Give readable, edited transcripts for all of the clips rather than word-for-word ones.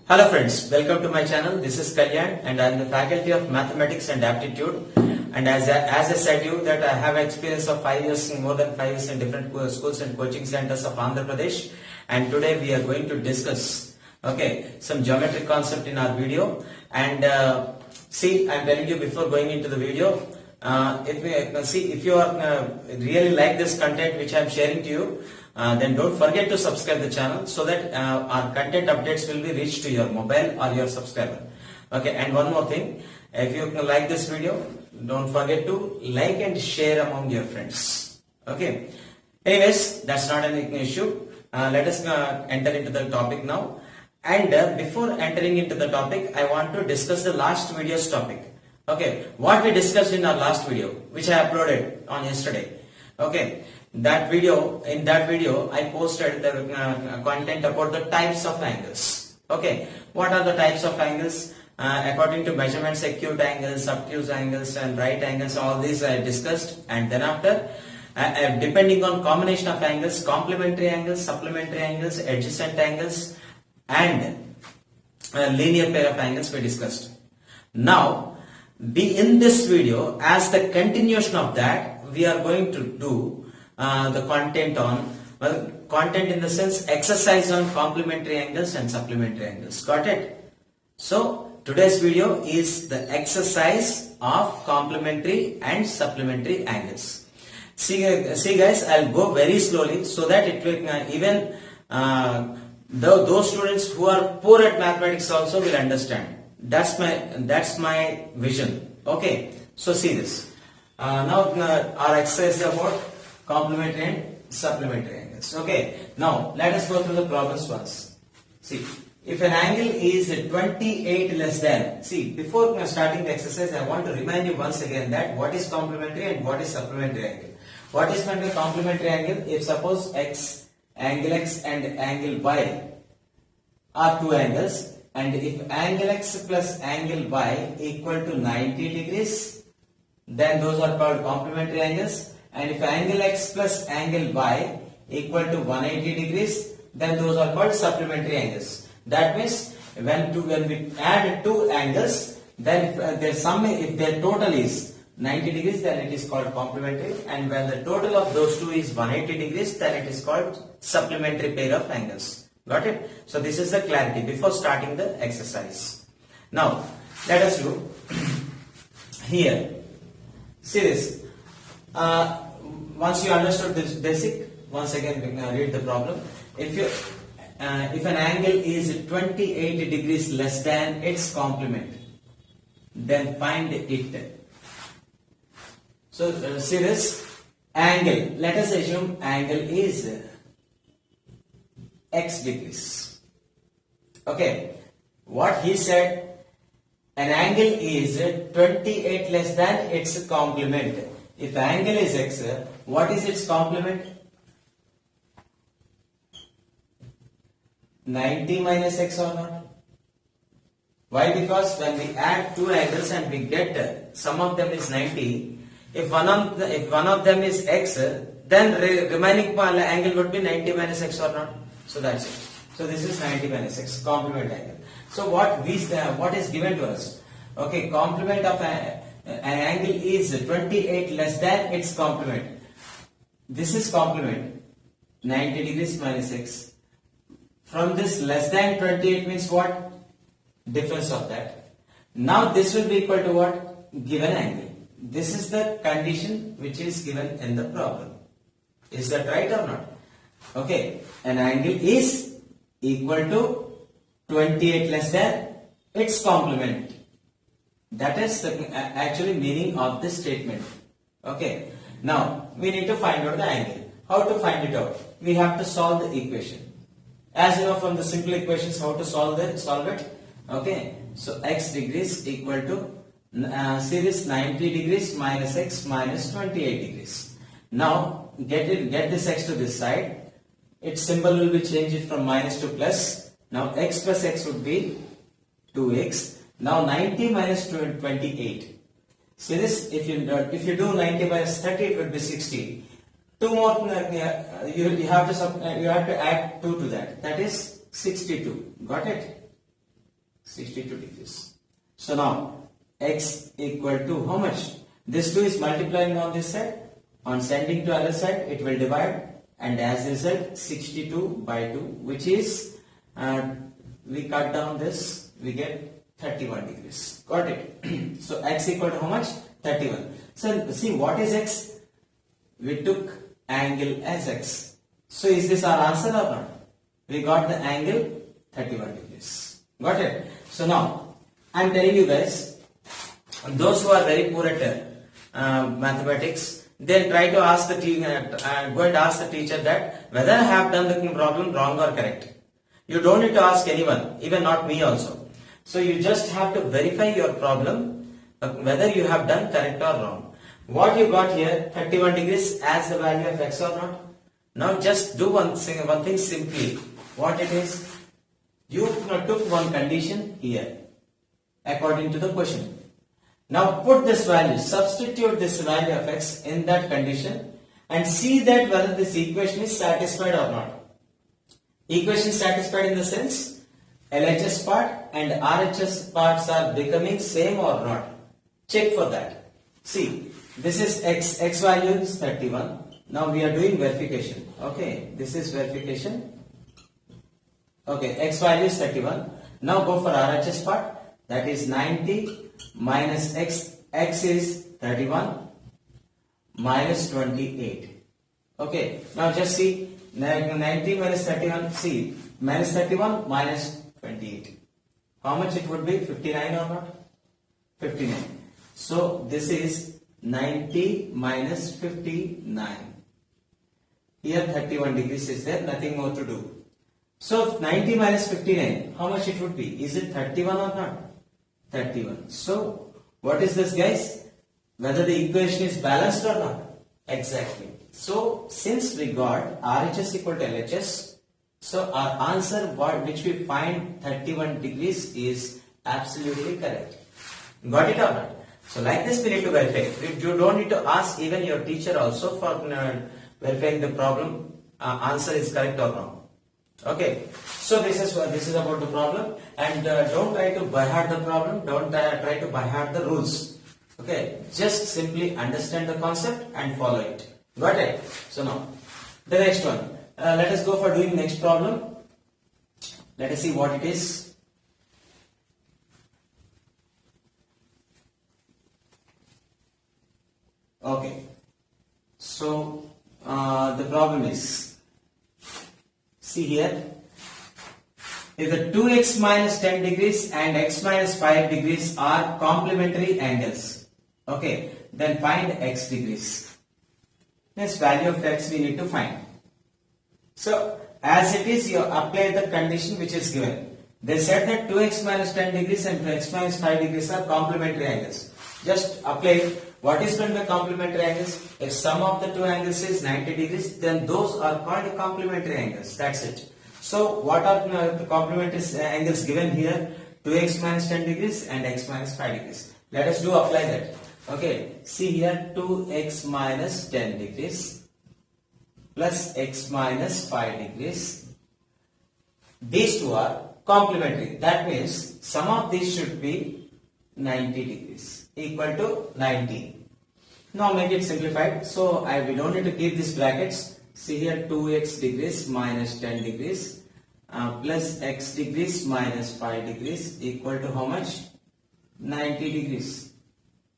Hello friends, welcome to my channel. This is Kalyan and I am the faculty of Mathematics and Aptitude. And as I said you that I have experience of 5 years, more than 5 years in different schools and coaching centers of Andhra Pradesh. And today we are going to discuss some geometric concept in our video. And see, I am telling you before going into the video, if you are really like this content which I am sharing to you, then don't forget to subscribe the channel so that our content updates will be reached to your mobile or your subscriber. Okay, and one more thing, if you like this video, don't forget to like and share among your friends. Okay, anyways, that's not an issue. Let us enter into the topic now. And before entering into the topic, I want to discuss the last video's topic. Okay, what we discussed in our last video, which I uploaded on yesterday. Okay, in that video I posted the content about the types of angles. Okay, what are the types of angles? According to measurements, acute angles, obtuse angles and right angles, all these I discussed. And then after, depending on combination of angles, complementary angles, supplementary angles, adjacent angles and linear pair of angles we discussed. Now, in this video, as the continuation of that, we are going to do the content on, content in the sense exercise on complementary angles and supplementary angles. Got it? So today's video is the exercise of complementary and supplementary angles. See guys, I'll go very slowly so that it will even those students who are poor at mathematics also will understand. That's my vision. Okay, so see this. Now our exercise is about complementary and supplementary angles. Okay, now let us go through the problems once. See, if an angle is 28 less than, see, before starting the exercise, I want to remind you once again that what is complementary and what is supplementary angle. What is meant by complementary angle? If suppose angle x and angle y are two angles, and if angle x plus angle y equal to 90 degrees, then those are called complementary angles. And if angle x plus angle y equal to 180 degrees, then those are called supplementary angles. That means when we add two angles, then if their total is 90 degrees, then it is called complementary. And when the total of those two is 180 degrees, then it is called supplementary pair of angles. Got it? So this is the clarity before starting the exercise. Now let us do here. See this. Once you understood this basic, once again we can read the problem. If an angle is 28 degrees less than its complement, then find it. So see this angle. Let us assume angle is x degrees. Okay, what he said, an angle is 28 less than its complement. If angle is x, what is its complement? 90 minus x or not? Why? Because when we add two angles and we get sum of them is 90, if one of them is x, then remaining angle would be 90 minus x or not? So that's it. So this is 90 minus x, complement angle. So what is given to us? Okay, complement of an angle is 28 less than its complement. This is complement, 90 degrees minus x. From this less than 28 means what? Difference of that. Now this will be equal to what? Given angle. This is the condition which is given in the problem. Is that right or not? Okay, an angle is equal to 28 less than its complement. That is the actually meaning of this statement. Okay, now we need to find out the angle. How to find it out? We have to solve the equation. As you know from the simple equations how to solve it. Okay, so x degrees equal to series 90 degrees minus x minus 28 degrees. Now get this x to this side. Its symbol will be changed from minus to plus. Now x plus x would be 2x. Now 90 minus 28. See this, if you do 90 minus 30, it would be 60. Two more, you have to add 2 to that. That is 62. Got it? 62 degrees. So now x equal to how much? This 2 is multiplying on this side. On sending to other side, it will divide, and as a result 62 by 2, which is we cut down this, we get 31 degrees. Got it? So x equal to how much? 31. So see, what is x? We took angle as x. So is this our answer or not? We got the angle 31 degrees. Got it? So now I am telling you guys, those who are very poor at mathematics, then try to ask the go and ask the teacher that whether I have done the problem wrong or correct. You don't need to ask anyone, even not me also. So you just have to verify your problem, whether you have done correct or wrong. What you got here, 31 degrees as the value of x or not? Now just do one thing simply. What it is? You took one condition here, according to the question. Now put this value, substitute this value of x in that condition and see that whether this equation is satisfied or not. Equation satisfied in the sense LHS part and RHS parts are becoming same or not. Check for that. See, this is x value is 31. Now we are doing verification. Okay, this is verification. Okay, x value is 31. Now go for RHS part. That is 90 minus x. X is 31 minus 28. Okay, now just see 90 minus 31. See, minus 31 minus 28. How much it would be? 59 or not? 59. So this is 90 minus 59. Here 31 degrees is there, nothing more to do. So 90 minus 59, how much it would be? Is it 31 or not? 31. So what is this, guys? Whether the equation is balanced or not? Exactly. So since we got RHS equal to LHS, so our answer which we find 31 degrees is absolutely correct. Got it or not? So like this we need to verify. You don't need to ask even your teacher also for verifying the problem answer is correct or wrong. Okay, so this is about the problem, and don't try to by heart the problem. Don't try to by heart the rules. Okay, just simply understand the concept and follow it. Got it? So now the next one. Let us go for doing next problem. Let us see what it is. Okay, so the problem is, see here, if the 2x minus 10 degrees and x minus 5 degrees are complementary angles, okay, then find x degrees. This value of x we need to find. So as it is, you apply the condition which is given. They said that 2x minus 10 degrees and x minus 5 degrees are complementary angles. Just apply. What is meant by complementary angles? If sum of the two angles is 90 degrees, then those are called complementary angles. That's it. So what are the complementary angles given here? 2x minus 10 degrees and x minus 5 degrees. Let us apply that. Okay, see here, 2x minus 10 degrees plus x minus 5 degrees. These two are complementary. That means sum of these should be 90 degrees. Equal to 90. Now make it simplified. So we don't need to keep these brackets. See here, 2x degrees minus 10 degrees plus x degrees minus 5 degrees equal to how much? 90 degrees.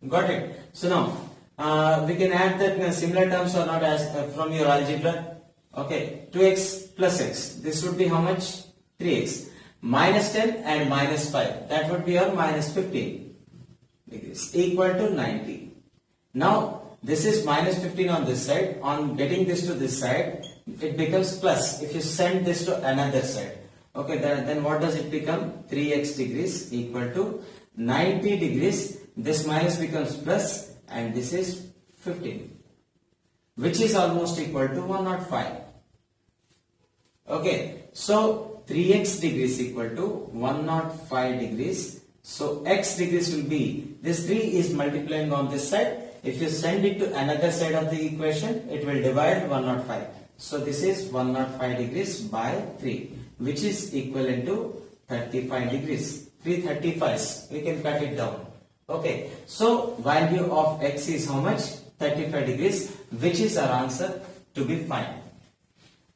Got it? So now we can add that similar terms or not as from your algebra. Okay, 2x plus x. This would be how much? 3x. Minus 10 and minus 5. That would be your minus 15. Degrees equal to 90. Now this is minus 15 on this side. On getting this to this side, it becomes plus. If you send this to another side, okay, then what does it become? 3x degrees equal to 90 degrees. This minus becomes plus, and this is 15, which is almost equal to 105. Okay, so 3x degrees equal to 105 degrees. So x degrees will be, this 3 is multiplying on this side. If you send it to another side of the equation, it will divide 105. So this is 105 degrees by 3, which is equivalent to 35 degrees. 335s. We can cut it down. Okay, so value of x is how much? 35 degrees, which is our answer to be fine.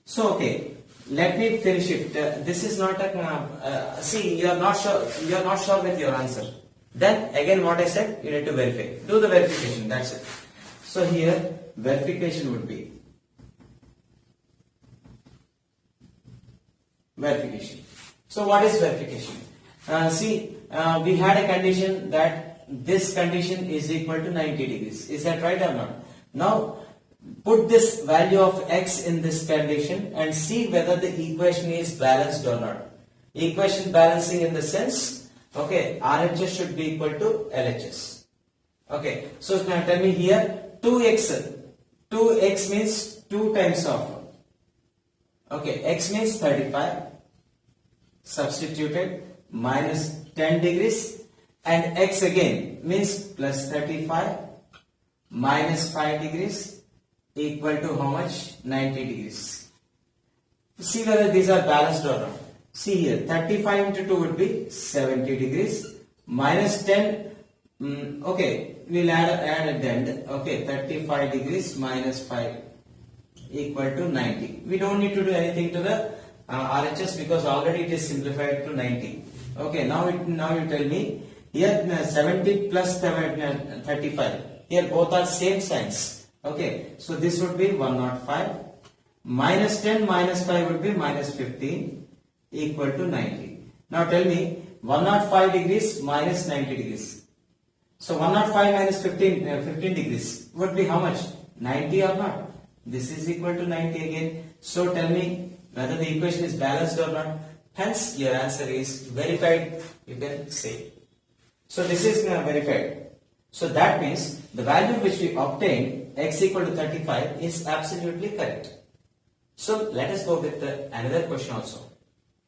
So okay, let me finish it. This is not a see, you are not sure with your answer. Then again what I said, you need to verify. Do the verification, that's it. So here verification would be verification. So what is verification? We had a condition that this condition is equal to 90 degrees. Is that right or not? Now put this value of x in this condition and see whether the equation is balanced or not. Equation balancing in the sense, okay, RHS should be equal to LHS. Okay, so now tell me here 2x means 2 times of, okay, x means 35, substituted, minus 10 degrees, and x again means plus 35 minus 5 degrees equal to how much? 90 degrees. See whether these are balanced or not. See here, 35 into 2 would be 70 degrees, minus 10, okay, we'll add at the end, okay, 35 degrees minus 5 equal to 90. We don't need to do anything to the RHS because already it is simplified to 90. Okay, now you tell me, here 70 plus 35, here both are same signs. Okay, so this would be 105, minus 10 minus 5 would be minus 15 equal to 90. Now tell me 105 degrees minus 90 degrees. So 105 minus 15 degrees would be how much? 90 or not? This is equal to 90 again. So tell me whether the equation is balanced or not. Hence your answer is verified, you can say. So this is verified. So that means the value which we obtained, x equal to 35, is absolutely correct. So let us go with another question also.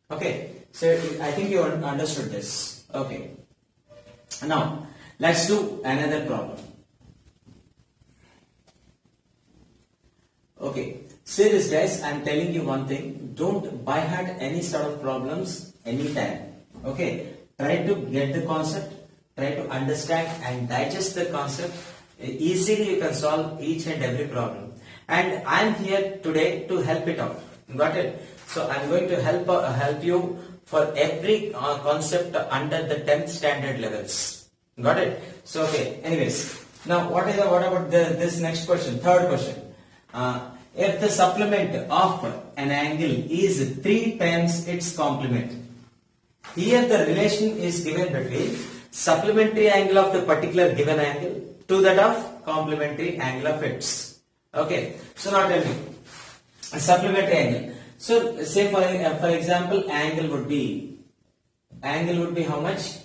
Okay, so I think you understood this. Okay, now let's do another problem. Okay, see this guys, I am telling you one thing, don't by heart any sort of problems anytime. Okay, try to get the concept, try to understand and digest the concept. Easily you can solve each and every problem. And I am here today to help it out. Got it? So I am going to help you for every concept under the 10th standard levels. Got it? So okay, anyways, now what about this next question, third question. If the supplement of an angle is 3 times its complement, here the relation is given between supplementary angle of the particular given angle to that of complementary angle of its. Okay, so now tell me a supplementary angle. So say for example angle would be how much?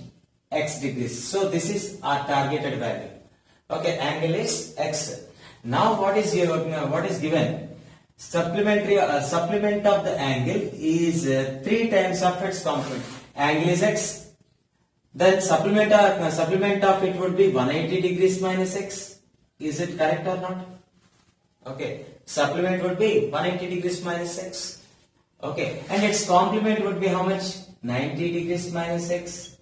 X degrees. So this is our targeted value. Okay, angle is x. Now what is given? Supplement of the angle is 3 times of its complement. Angle is x. Then supplement of it would be 180 degrees minus x. Is it correct or not? Okay, supplement would be 180 degrees minus x. Okay, and its complement would be how much? 90 degrees minus x.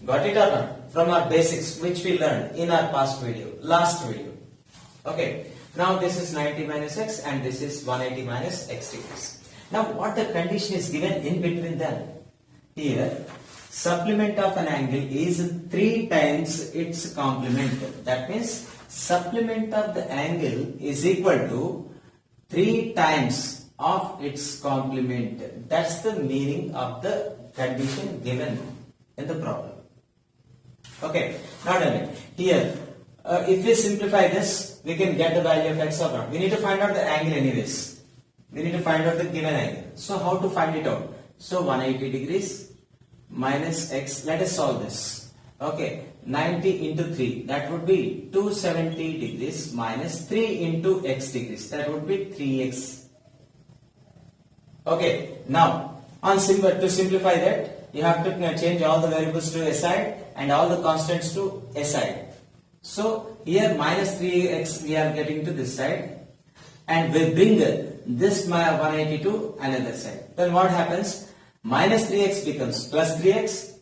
Got it or not? From our basics which we learned in our last video. Okay, now this is 90 minus x and this is 180 minus x degrees. Now what the condition is given in between them? Here, supplement of an angle is 3 times its complement. That means supplement of the angle is equal to 3 times of its complement. That's the meaning of the condition given in the problem. Okay, now tell me, here, if we simplify this, we can get the value of x or not. We need to find out the angle anyways. We need to find out the given angle. So how to find it out? So 180 degrees minus x, let us solve this. Okay, 90 into 3, that would be 270 degrees minus 3 into x degrees, that would be 3x. Okay, now to simplify that, you have to change all the variables to a side and all the constants to a side. So here minus 3x we are getting to this side and we bring this 180 to another side. Then what happens? Minus 3x becomes plus 3x,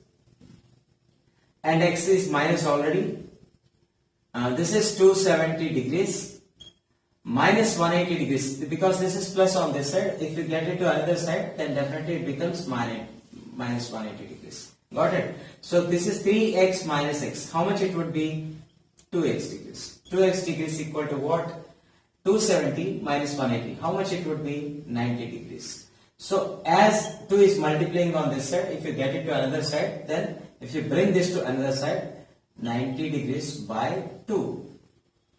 and x is minus already. This is 270 degrees minus 180 degrees, because this is plus on this side. If you get it to another side, then definitely it becomes minus 180 degrees. Got it? So this is 3x minus x. How much it would be? 2x degrees. 2x degrees equal to what? 270 minus 180. How much it would be? 90 degrees. So as 2 is multiplying on this side, if you get it to another side, then if you bring this to another side, 90 degrees by 2,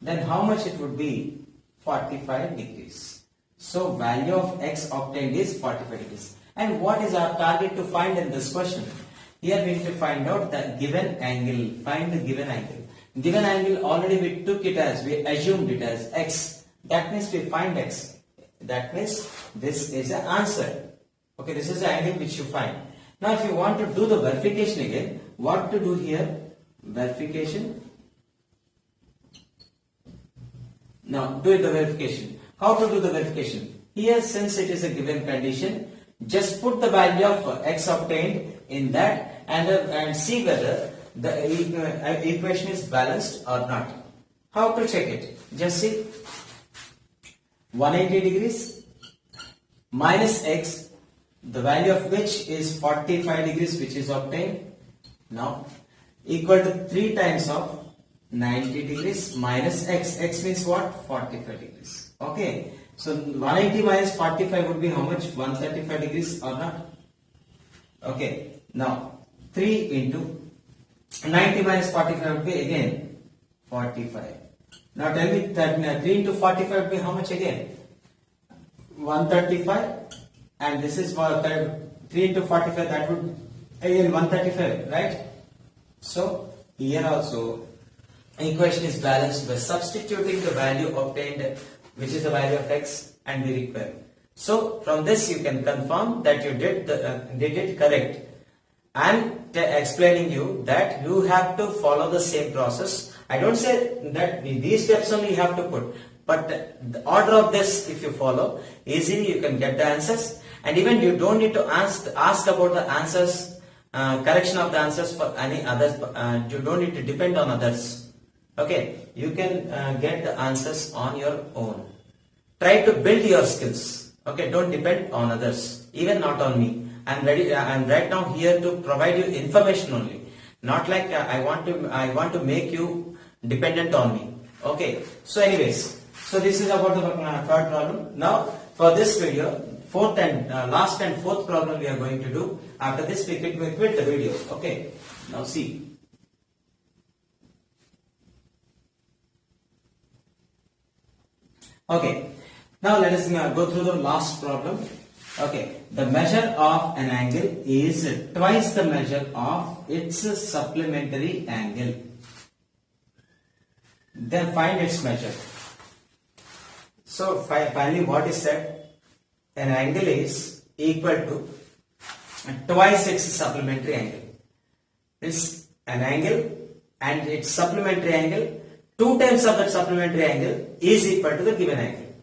then how much it would be? 45 degrees. So value of x obtained is 45 degrees. And what is our target to find in this question? Here we need to find out the given angle. Find the given angle. Given angle, already we took it as, we assumed it as x. That means we find x. That means this is the answer. Okay, this is the angle which you find. Now if you want to do the verification again, what to do here? Verification. Now do the verification. How to do the verification? Here, since it is a given condition, just put the value of x obtained in that and see whether the equation is balanced or not. How to check it? Just see, 180 degrees minus x, the value of which is 45 degrees, which is obtained now, equal to 3 times of 90 degrees minus x. X means what? 45 degrees. Okay. So 180 minus 45 would be how much? 135 degrees or not? Okay. Now 3 into 90 minus 45 would be again 45. Now tell me that 3 into 45 would be how much again? 135. And this is 3 into 45, that would again 135, right? So here also equation is balanced by substituting the value obtained, which is the value of x, and we require. So from this you can confirm that you did it correct. I'm explaining you that you have to follow the same process. I don't say that these steps only you have to put, but the order of this, if you follow, easily you can get the answers, and even you don't need to ask about the answers, correction of the answers for any others. You don't need to depend on others. Okay, you can get the answers on your own. Try to build your skills. Okay, don't depend on others, even not on me. I'm right now here to provide you information only, not like I want to make you dependent on me. Okay, so anyways, so this is about the third problem. Now for this video, fourth and last and fourth problem we are going to do. After this we quit the video. Okay, now see. Okay, now let us go through the last problem. Okay, the measure of an angle is twice the measure of its supplementary angle. Then find its measure. So finally what is said? An angle is equal to twice its supplementary angle. It's an angle and its supplementary angle, 2 times of that supplementary angle is equal to the given angle.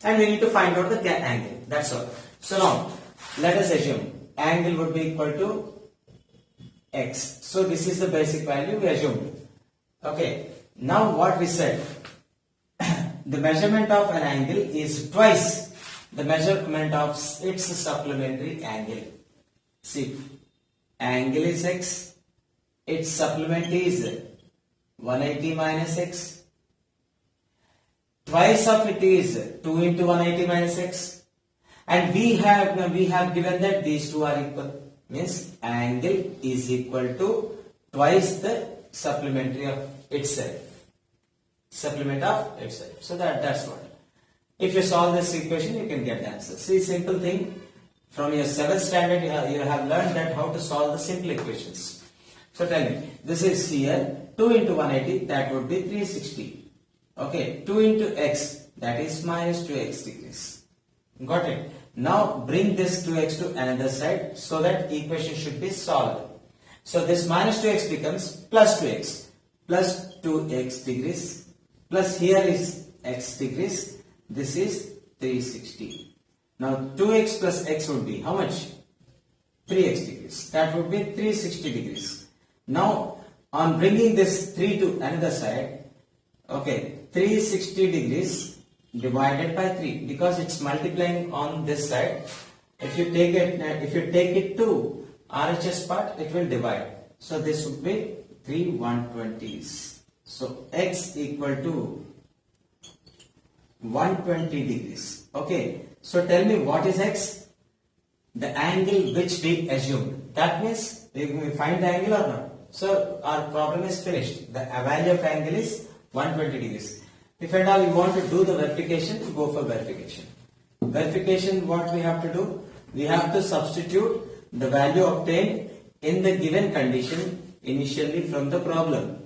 And we need to find out the angle. That's all. So now, let us assume angle would be equal to x. So this is the basic value we assumed. Okay. Now what we said, the measurement of an angle is twice the measurement of its supplementary angle. See, angle is x, its supplement is 180 minus x. Twice of it is 2 into 180 minus x. And we have given that these two are equal. Means angle is equal to twice the supplementary of itself. Supplement of itself. So that's what. If you solve this equation, you can get the answer. See, simple thing. From your 7th standard, you have learned that how to solve the simple equations. So tell me, this is here 2 into 180, that would be 360. Okay, 2 into x, that is minus 2x degrees. Got it? Now bring this 2x to another side so that equation should be solved. So this minus 2x becomes plus 2x. Plus 2x degrees. Plus here is x degrees. This is 360. Now 2x plus x would be how much? 3x degrees. That would be 360 degrees. Now, on bringing this 3 to another side, okay, 360 degrees divided by 3 because it's multiplying on this side. If you take it to RHS part, it will divide. So this would be 3 120s. So x equal to 120 degrees. Okay. So tell me what is x? The angle which we assumed. That means we find the angle or not. So our problem is finished. The value of angle is 120 degrees. If at all you want to do the verification, go for verification. Verification, what we have to do? We have to substitute the value obtained in the given condition initially from the problem.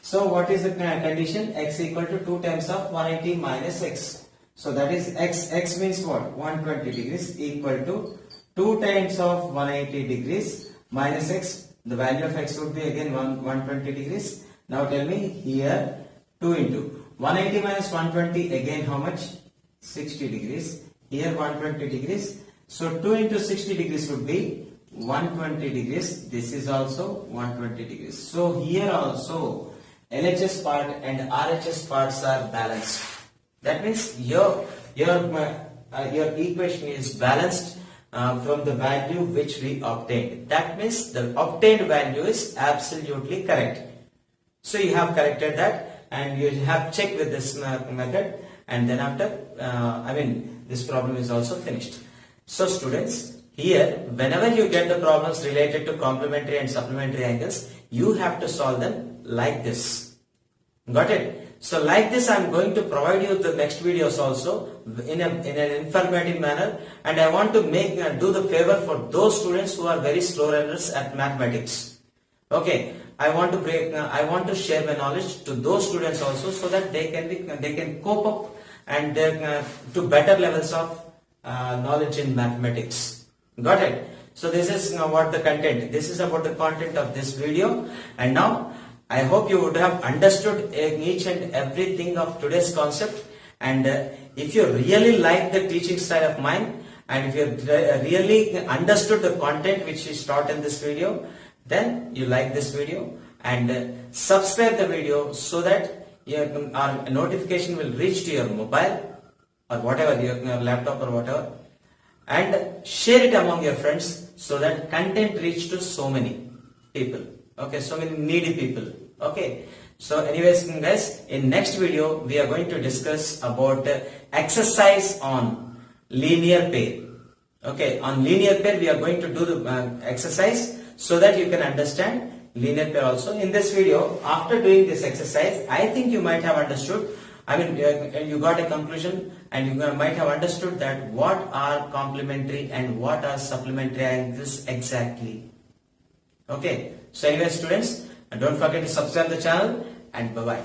So what is the condition? X equal to 2 times of 180 minus x. So that is x. X means what? 120 degrees equal to 2 times of 180 degrees minus x. The value of x would be again 120 degrees. Now tell me here 2 into 180 minus 120 again how much? 60 degrees. Here 120 degrees. So 2 into 60 degrees would be 120 degrees. This is also 120 degrees. So here also LHS part and RHS parts are balanced. That means your equation is balanced from the value which we obtained. That means the obtained value is absolutely correct. So you have corrected that and you have checked with this method, and then after this problem is also finished. So students, here whenever you get the problems related to complementary and supplementary angles, you have to solve them like this. Got it? So like this I am going to provide you the next videos also in an informative manner, and I want to do the favor for those students who are very slow learners at mathematics. Okay, I want to share my knowledge to those students also, so that they can cope up and to better levels of knowledge in mathematics. Got it? So this is what the content. This is about the content of this video, and now I hope you would have understood each and everything of today's concept. And if you really like the teaching style of mine, and if you really understood the content which is taught in this video, then you like this video and subscribe the video, so that our notification will reach to your mobile or whatever, your laptop or whatever, and share it among your friends, so that content reach to so many people. Okay, so many needy people. Okay, so anyways guys, in next video we are going to discuss about exercise on linear pair. Okay, on linear pair we are going to do the exercise, so that you can understand linear pair also. In this video, after doing this exercise, I think you might have understood, you got a conclusion, and you might have understood that what are complementary and what are supplementary angles exactly. Okay, so anyway students, don't forget to subscribe the channel, and bye bye.